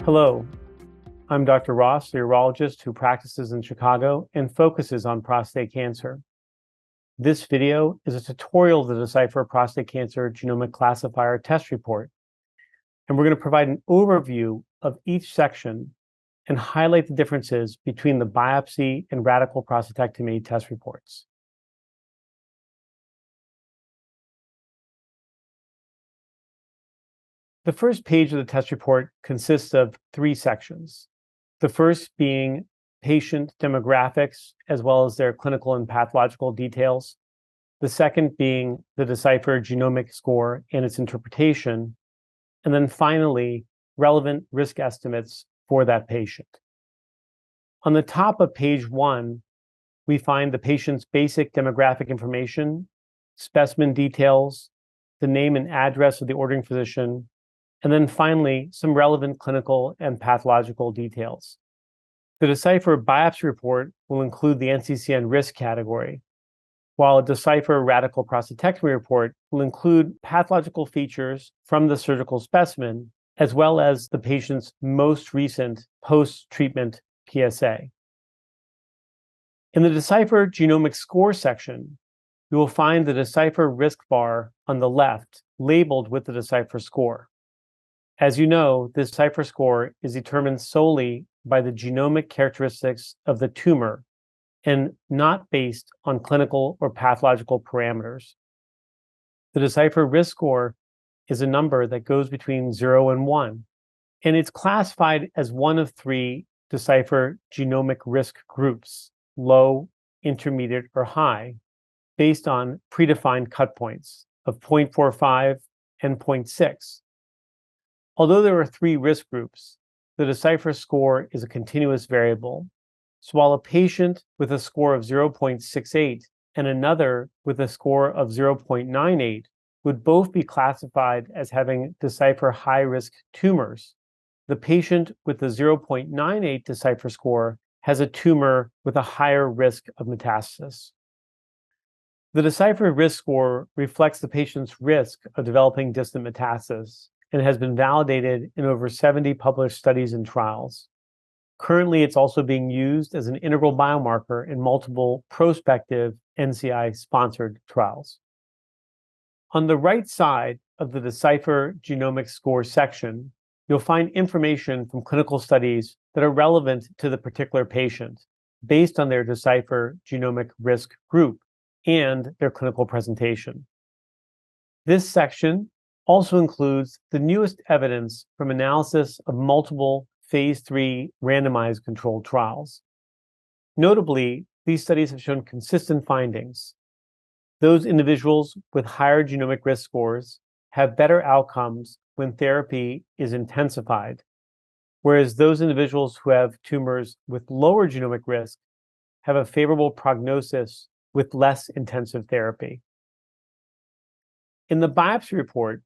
Hello, I'm Dr. Ross, a urologist who practices in Chicago and focuses on prostate cancer. This video is a tutorial of the Decipher Prostate Cancer Genomic Classifier test report, and we're going to provide an overview of each section and highlight the differences between the biopsy and radical prostatectomy test reports. The first page of the test report consists of three sections. The first being patient demographics, as well as their clinical and pathological details. The second being the Decipher genomic score and its interpretation. And then finally, relevant risk estimates for that patient. On the top of page 1, we find the patient's basic demographic information, specimen details, the name and address of the ordering physician, and then finally, some relevant clinical and pathological details. The Decipher biopsy report will include the NCCN risk category, while a Decipher radical prostatectomy report will include pathological features from the surgical specimen, as well as the patient's most recent post-treatment PSA. In the Decipher genomic score section, you will find the Decipher risk bar on the left labeled with the Decipher score. As you know, this Decipher score is determined solely by the genomic characteristics of the tumor and not based on clinical or pathological parameters. The Decipher risk score is a number that goes between 0 and 1, and it's classified as one of three Decipher genomic risk groups: low, intermediate, or high, based on predefined cut points of 0.45 and 0.6. Although there are three risk groups, the Decipher score is a continuous variable. So while a patient with a score of 0.68 and another with a score of 0.98 would both be classified as having Decipher high-risk tumors, the patient with the 0.98 Decipher score has a tumor with a higher risk of metastasis. The Decipher risk score reflects the patient's risk of developing distant metastasis and has been validated in over 70 published studies and trials. Currently, it's also being used as an integral biomarker in multiple prospective NCI-sponsored trials. On the right side of the Decipher genomic score section, you'll find information from clinical studies that are relevant to the particular patient based on their Decipher genomic risk group and their clinical presentation. This section also includes the newest evidence from analysis of multiple phase 3 randomized controlled trials. Notably, these studies have shown consistent findings. Those individuals with higher genomic risk scores have better outcomes when therapy is intensified, whereas those individuals who have tumors with lower genomic risk have a favorable prognosis with less intensive therapy. In the biopsy report,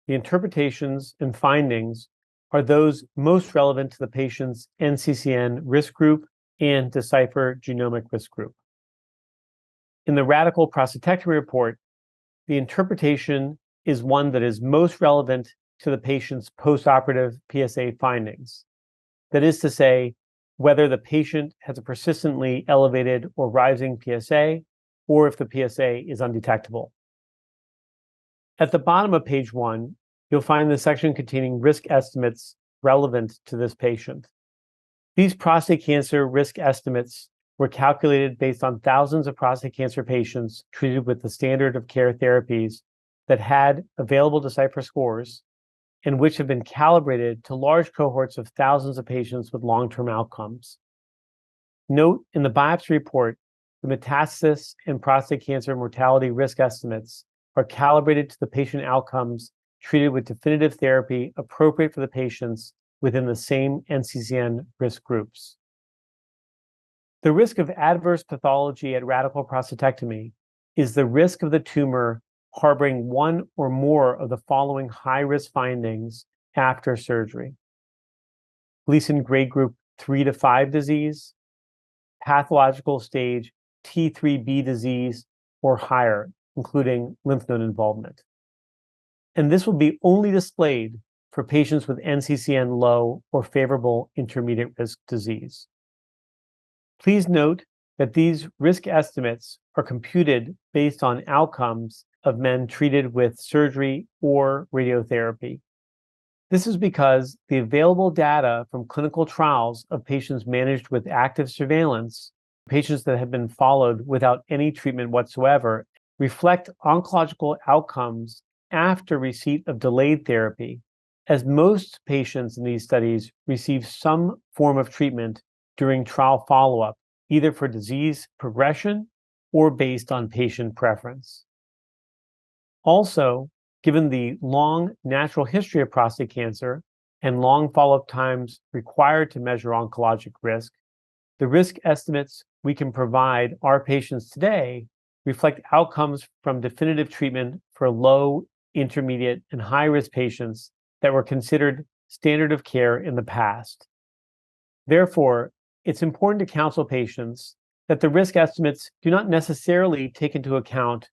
the interpretations and findings are those most relevant to the patient's NCCN risk group and Decipher genomic risk group. In the radical prostatectomy report, the interpretation is one that is most relevant to the patient's postoperative PSA findings. That is to say, whether the patient has a persistently elevated or rising PSA, or if the PSA is undetectable. At the bottom of page 1, you'll find the section containing risk estimates relevant to this patient. These prostate cancer risk estimates were calculated based on thousands of prostate cancer patients treated with the standard of care therapies that had available Decipher scores and which have been calibrated to large cohorts of thousands of patients with long-term outcomes. Note in the biopsy report, the metastasis and prostate cancer mortality risk estimates are calibrated to the patient outcomes treated with definitive therapy appropriate for the patients within the same NCCN risk groups. The risk of adverse pathology at radical prostatectomy is the risk of the tumor harboring one or more of the following high-risk findings after surgery: Gleason grade group 3 to 5 disease, pathological stage T3B disease or higher, including lymph node involvement. And this will be only displayed for patients with NCCN low or favorable intermediate risk disease. Please note that these risk estimates are computed based on outcomes of men treated with surgery or radiotherapy. This is because the available data from clinical trials of patients managed with active surveillance, patients that have been followed without any treatment whatsoever, reflect oncological outcomes after receipt of delayed therapy, as most patients in these studies receive some form of treatment during trial follow-up, either for disease progression or based on patient preference. Also, given the long natural history of prostate cancer and long follow-up times required to measure oncologic risk, the risk estimates we can provide our patients today reflect outcomes from definitive treatment for low, intermediate, and high-risk patients that were considered standard of care in the past. Therefore, it's important to counsel patients that the risk estimates do not necessarily take into account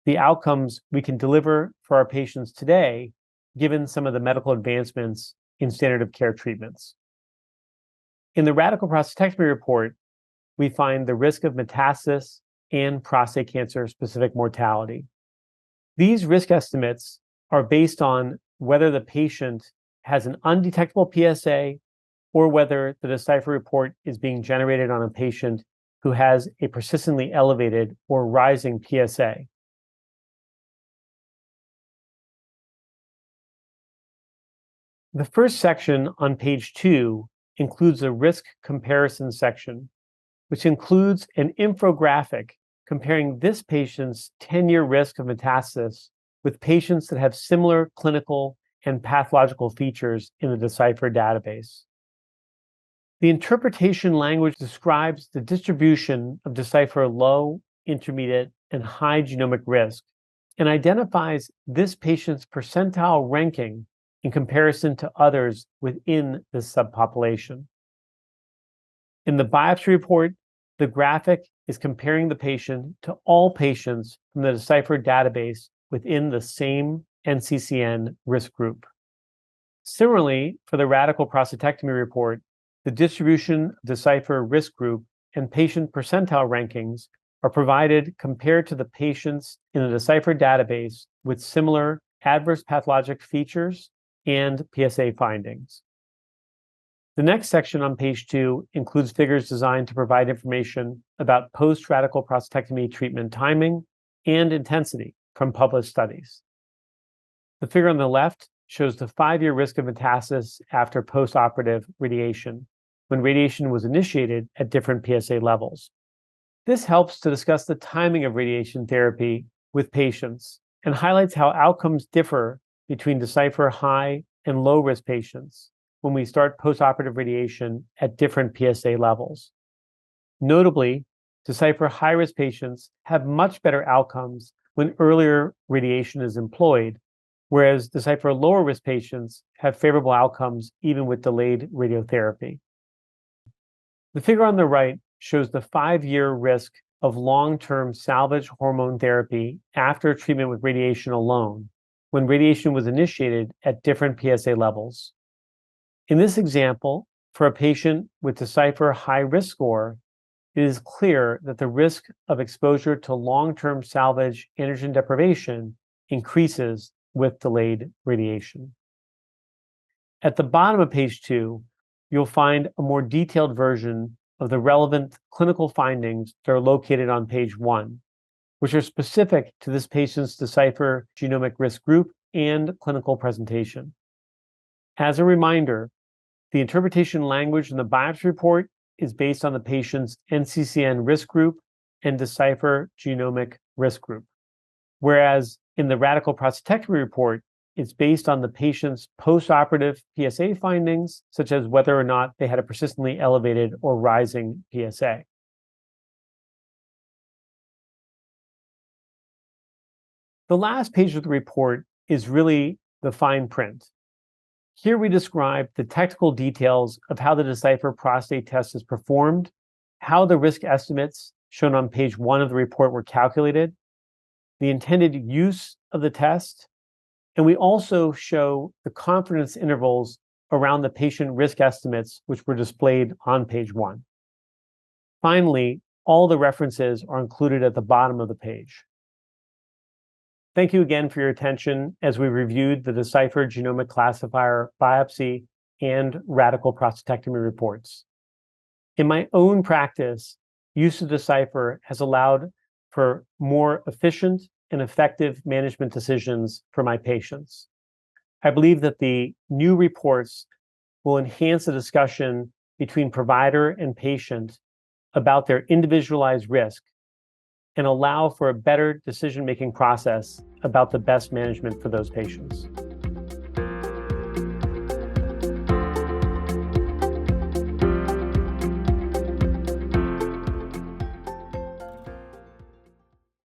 the outcomes we can deliver for our patients today, given some of the medical advancements in standard of care treatments. In the Radical Prostatectomy report, we find the risk of metastasis and prostate cancer specific mortality. These risk estimates are based on whether the patient has an undetectable PSA or whether the Decipher report is being generated on a patient who has a persistently elevated or rising PSA. The first section on page 2 includes a risk comparison section, which includes an infographic comparing this patient's 10-year risk of metastasis with patients that have similar clinical and pathological features in the Decipher database. The interpretation language describes the distribution of Decipher low, intermediate, and high genomic risk and identifies this patient's percentile ranking in comparison to others within this subpopulation. In the biopsy report, the graphic is comparing the patient to all patients from the Decipher database within the same NCCN risk group. Similarly, for the Radical Prostatectomy report, the distribution of Decipher risk group and patient percentile rankings are provided compared to the patients in the Decipher database with similar adverse pathologic features and PSA findings. The next section on page 2 includes figures designed to provide information about post-radical prostatectomy treatment timing and intensity from published studies. The figure on the left shows the 5-year risk of metastasis after post-operative radiation, when radiation was initiated at different PSA levels. This helps to discuss the timing of radiation therapy with patients and highlights how outcomes differ between Decipher high and low risk patients when we start postoperative radiation at different PSA levels. Notably, Decipher high risk patients have much better outcomes when earlier radiation is employed, whereas Decipher lower risk patients have favorable outcomes even with delayed radiotherapy. The figure on the right shows the 5-year risk of long-term salvage hormone therapy after treatment with radiation alone, when radiation was initiated at different PSA levels. In this example, for a patient with Decipher high risk score, it is clear that the risk of exposure to long-term salvage androgen deprivation increases with delayed radiation. At the bottom of page 2, you'll find a more detailed version of the relevant clinical findings that are located on page 1, which are specific to this patient's Decipher genomic risk group and clinical presentation. As a reminder, the interpretation language in the biopsy report is based on the patient's NCCN risk group and Decipher genomic risk group, whereas in the Radical Prostatectomy report, it's based on the patient's postoperative PSA findings, such as whether or not they had a persistently elevated or rising PSA. The last page of the report is really the fine print. Here we describe the technical details of how the Decipher prostate test is performed, how the risk estimates shown on page 1 of the report were calculated, the intended use of the test, And we also show the confidence intervals around the patient risk estimates, which were displayed on page 1. Finally, all the references are included at the bottom of the page. Thank you again for your attention as we reviewed the Decipher Genomic Classifier Biopsy and Radical Prostatectomy reports. In my own practice, use of Decipher has allowed for more efficient and effective management decisions for my patients. I believe that the new reports will enhance the discussion between provider and patient about their individualized risk and allow for a better decision-making process about the best management for those patients.